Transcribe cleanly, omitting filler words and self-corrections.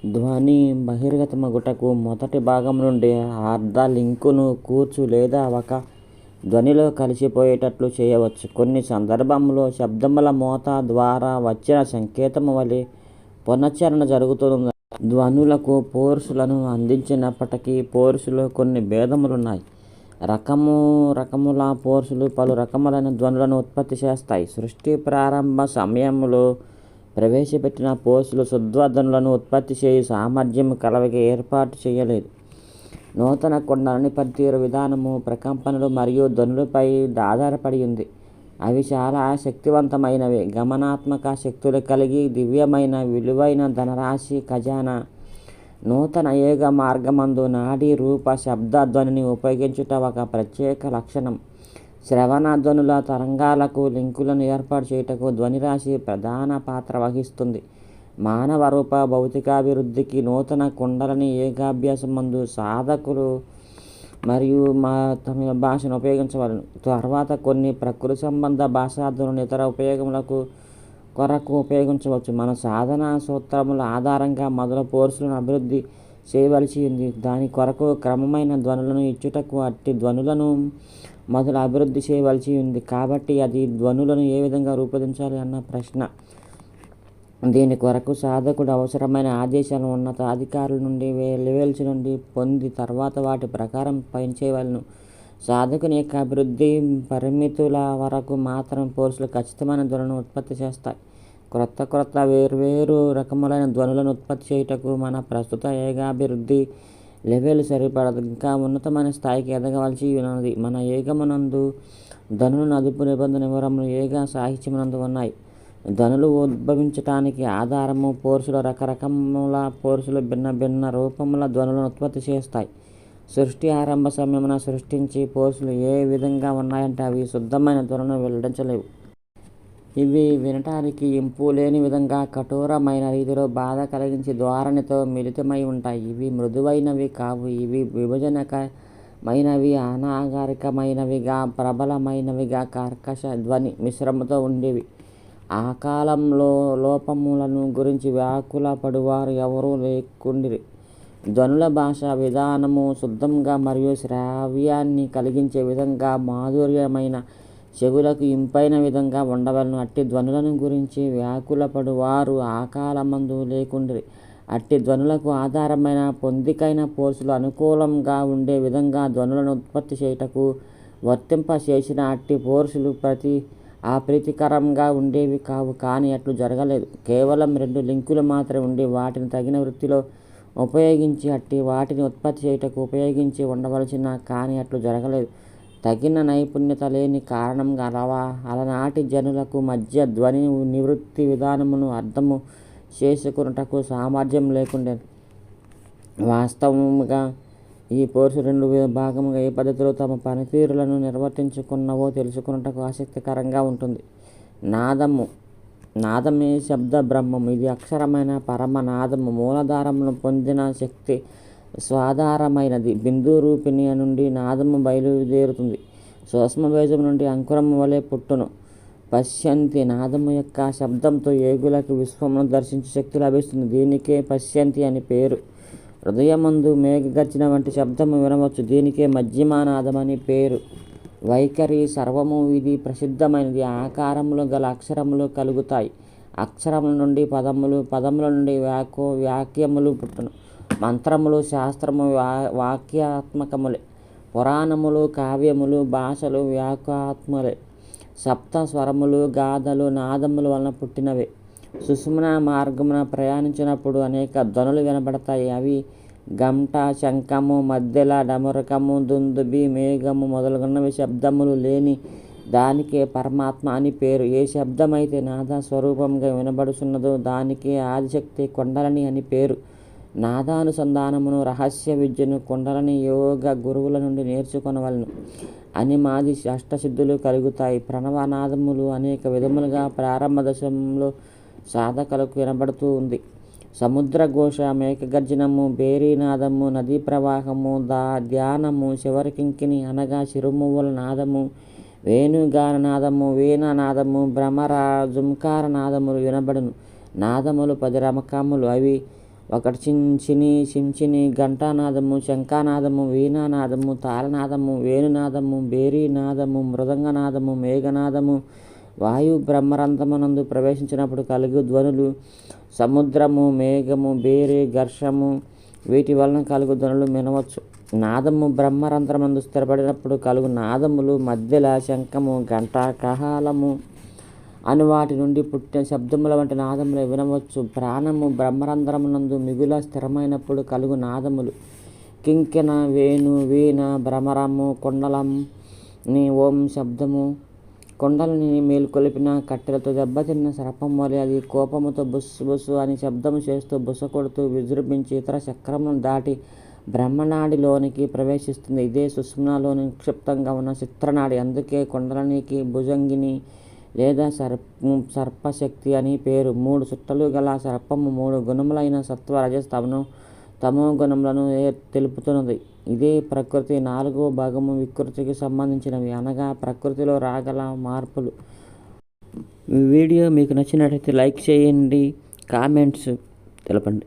ధ్వని బహిర్గతమగుటకు మొదటి భాగం నుండి అర్ధ లింకును కూర్చు లేదా ఒక ధ్వనిలో కలిసిపోయేటట్లు చేయవచ్చు. కొన్ని సందర్భంలో శబ్దముల మోత ద్వారా వచ్చిన సంకేతము వలె పునశ్చరణ జరుగుతుంది. ధ్వనులకు పోర్సులను అందించినప్పటికీ పోర్సులో కొన్ని భేదములున్నాయి. రకముల పోర్సులు పలు రకములైన ధ్వనులను ఉత్పత్తి చేస్తాయి. సృష్టి ప్రారంభ సమయంలో ప్రవేశపెట్టిన పోర్సులు శుద్ధధ్వనులను ఉత్పత్తి చేయు సామర్థ్యము కలవిగా ఏర్పాటు చేయలేదు. నూతన కుండలని పనితీరు విధానము ప్రకంపనలు మరియు ధ్వనులపై ఆధారపడి ఉంది. అవి చాలా శక్తివంతమైనవి, గమనాత్మక శక్తులు కలిగి దివ్యమైన విలువైన ధనరాశి ఖజానా. నూతన యుగ మార్గమందు నాడీ రూప శబ్ద ధ్వనిని ఉపయోగించుట ఒక ప్రత్యేక లక్షణం. శ్రవణ ధ్వనుల తరంగాలకు లింకులను ఏర్పాటు చేయుటకు ధ్వనిరాశి ప్రధాన పాత్ర వహిస్తుంది. మానవ రూప భౌతికాభివృద్ధికి నూతన కుండలని యోగాభ్యాసమందు సాధకులు మరియు తమిళ భాషను ఉపయోగించవలను. తర్వాత కొన్ని ప్రకృతి సంబంధ భాషాధ్వనులను ఇతర ఉపయోగములకు కొరకు ఉపయోగించవచ్చు. మన సాధన సూత్రముల ఆధారంగా మొదలు పోర్సులను అభివృద్ధి చేయవలసి ఉంది. దాని కొరకు క్రమమైన ధ్వనులను ఇచ్చుటకు అట్టి ధ్వనులను మొదలు అభివృద్ధి చేయవలసి ఉంది. కాబట్టి అది ధ్వనులను ఏ విధంగా రూపొందించాలి అన్న ప్రశ్న. దీని కొరకు సాధకుడు అవసరమైన ఆదేశాలను ఉన్నత అధికారుల నుండి లెవెల్స్ నుండి పొంది తర్వాత వాటి ప్రకారం పనిచేయవలను. సాధకుని యొక్క అభివృద్ధి పరిమితుల వరకు మాత్రం పోర్సులు ఖచ్చితమైన ధ్వనులను ఉత్పత్తి చేస్తాయి. క్రొత్త వేర్వేరు రకములైన ధ్వనులను ఉత్పత్తి చేయుటకు మన ప్రస్తుత యోగాభివృద్ధి లెవెల్ సరిపడదు. ఇంకా ఉన్నతమైన స్థాయికి ఎదగవలసి ఉన్నది. మన యోగమునందు ధ్వనులను అదుపు నిబంధన వివరములు యోగ సాహిత్యమునందు ఉన్నాయి. ధ్వనులు ఉద్భవించటానికి ఆధారము పోర్సులు. రకరకముల పోర్సులు భిన్న భిన్న రూపముల ధ్వనులను ఉత్పత్తి చేస్తాయి. సృష్టి ఆరంభ సమయమున సృష్టించి పోర్సులు ఏ విధంగా ఉన్నాయంటే అవి శుద్ధమైన ధ్వనులను వెల్లడించలేవు. ఇవి వినటానికి ఇంపు లేని విధంగా కఠోరమైన రీతిలో బాధ కలిగించి ధోరణితో మిళితమై ఉంటాయి. ఇవి మృదువైనవి కావు. ఇవి విభజనకమైనవి, అనాగరికమైనవిగా, ప్రబలమైనవిగా, కర్కశ ధ్వని మిశ్రమతో ఉండేవి. ఆ కాలంలో లోపములను గురించి వ్యాకుల పడువారు ఎవరూ లేకుండిరి. ధ్వనుల భాషా విధానము శుద్ధంగా మరియు శ్రావ్యాన్ని కలిగించే విధంగా మాధుర్యమైన చెవులకు ఇంపైన విధంగా ఉండవలను. అట్టి ధ్వనులను గురించి వ్యాకులపడు వారు ఆ కాలమందు లేకుండిరి. అట్టి ధ్వనులకు ఆధారమైన పొందికైన పోర్సులు అనుకూలంగా ఉండే విధంగా ధ్వనులను ఉత్పత్తి చేయుటకు వర్తింప చేసిన అట్టి పోర్సులు ప్రీతికరంగా ఉండేవి కావు. కానీ అట్లు జరగలేదు. కేవలం 2 లింకులు మాత్రమే ఉండి వాటిని తగిన వృత్తిలో ఉపయోగించి అట్టి వాటిని ఉత్పత్తి చేయుటకు ఉపయోగించి ఉండవలసిన. కానీ అట్లు జరగలేదు. తగిన నైపుణ్యత లేని కారణంగా అలనాటి జనులకు మధ్య ధ్వని నివృత్తి విధానమును అర్థము చేసుకున్నటకు సామర్థ్యం లేకుండే. వాస్తవముగా ఈ పోర్సు 2 భాగముగా ఏ పద్ధతిలో తమ పనితీరులను నిర్వర్తించుకున్నవో తెలుసుకున్నటకు ఆసక్తికరంగా ఉంటుంది. నాదమే శబ్ద బ్రహ్మము. ఇది అక్షరమైన పరమనాదము. మూలాధారమును పొందిన శక్తి స్వాధారమైనది. బిందు రూపిణి నుండి నాదము బయలుదేరుతుంది. సూక్ష్మబీజం నుండి అంకురము వలె పుట్టును. పశ్యంతి నాదము యొక్క శబ్దంతో యోగులకు విశ్వమును దర్శించే శక్తి లభిస్తుంది. దీనికే పశ్యంతి అని పేరు. హృదయమందు మేఘగర్జన వంటి శబ్దము వినవచ్చు. దీనికే మధ్యమానాదం అని పేరు. వైఖరి సర్వము ఇది ప్రసిద్ధమైనది. ఆకారములు గల అక్షరములు కలుగుతాయి. అక్షరముల నుండి పదములు, పదముల నుండి వాక్యములు పుట్టును. మంత్రములు శాస్త్రము వాక్యాత్మకములే. పురాణములు కావ్యములు భాషలు వాక్యాత్మలే. సప్త స్వరములు గాథలు నాదముల వలన పుట్టినవే. సుషుమ్నా మార్గమున ప్రయాణించినప్పుడు అనేక ధ్వనులు వినబడతాయి. అవి గంట, శంఖము, మద్దెల, డమరుకము, దుందుబి, మేఘము మొదలగున్నవి. శబ్దములు లేని దానికే పరమాత్మ అని పేరు. ఏ శబ్దమైతే నాద స్వరూపంగా వినబడుచున్నదో దానికే ఆదిశక్తి కుండలిని అని పేరు. నాదానుసంధానమును రహస్య విద్యను కుండలిని యోగ గురువుల నుండి నేర్చుకొనవలను. అనిమాది అష్టసిద్ధులు కలుగుతాయి. ప్రణవనాదములు అనేక విధములుగా ప్రారంభ దశలో సాధకులకు వినబడుతూ ఉంది. సముద్రఘోష, మేఘగర్జనము, భేరీనాదము, నదీ ప్రవాహము, ధ్యానము, శివరకింకిణి అనగా చిరుమువ్వుల నాదము, వేణుగాననాదము, వీణానాదము, భ్రమర, జుంకార నాదములు వినబడును. నాదములు 10 రకములు. అవి ఒకటి చించిని చించిని ఘంటానాదము, శంఖానాదము, వీణానాదము, తాళనాదము, వేణునాదము, బేరీనాదము, మృదంగనాదము, మేఘనాదము. వాయు బ్రహ్మరంధ్రమునందు ప్రవేశించినప్పుడు కలుగు ధ్వనులు సముద్రము, మేఘము, బేరి, ఘర్షము వీటి వలన కలుగు ధ్వనులు వినవచ్చు. నాదము బ్రహ్మరంధ్రమందు స్థిరపడినప్పుడు కలుగు నాదములు మధ్యల శంఖము, ఘంట, కహాలము అను వాటి నుండి పుట్టిన శబ్దముల వంటి నాదములు వినవచ్చు. ప్రాణము బ్రహ్మరంధ్రమునందు మిగుల స్థిరమైనప్పుడు కలుగు నాదములు కింకిణ, వేణు, వీణ, భ్రమరము, కుండలని ఓం శబ్దము. కొండలని మేలుకొలిపిన కట్టెలతో దెబ్బతిన్న సర్పం వలె అది కోపముతో బుస్సు బుస్సు అని శబ్దము చేస్తూ బుస కొడుతూ విజృంభించి ఇతర చక్రములను దాటి బ్రహ్మనాడిలోనికి ప్రవేశిస్తుంది. ఇదే సుషుమ్నలో నిక్షిప్తంగా ఉన్న చిత్రనాడి. అందుకే కుండలినికి భుజంగిని లేదా సర్పశక్తి అని పేరు. 3 చుట్టలు గల సర్పము 3 గుణములైన సత్వ, రజస్, తమో గుణములను తెలుపుతున్నది. ఇదే ప్రకృతి. 4వ భాగము వికృతికి సంబంధించినవి, అనగా ప్రకృతిలో రాగల మార్పులు. వీడియో మీకు నచ్చినట్లయితే లైక్ చేయండి, కామెంట్స్ తెలపండి.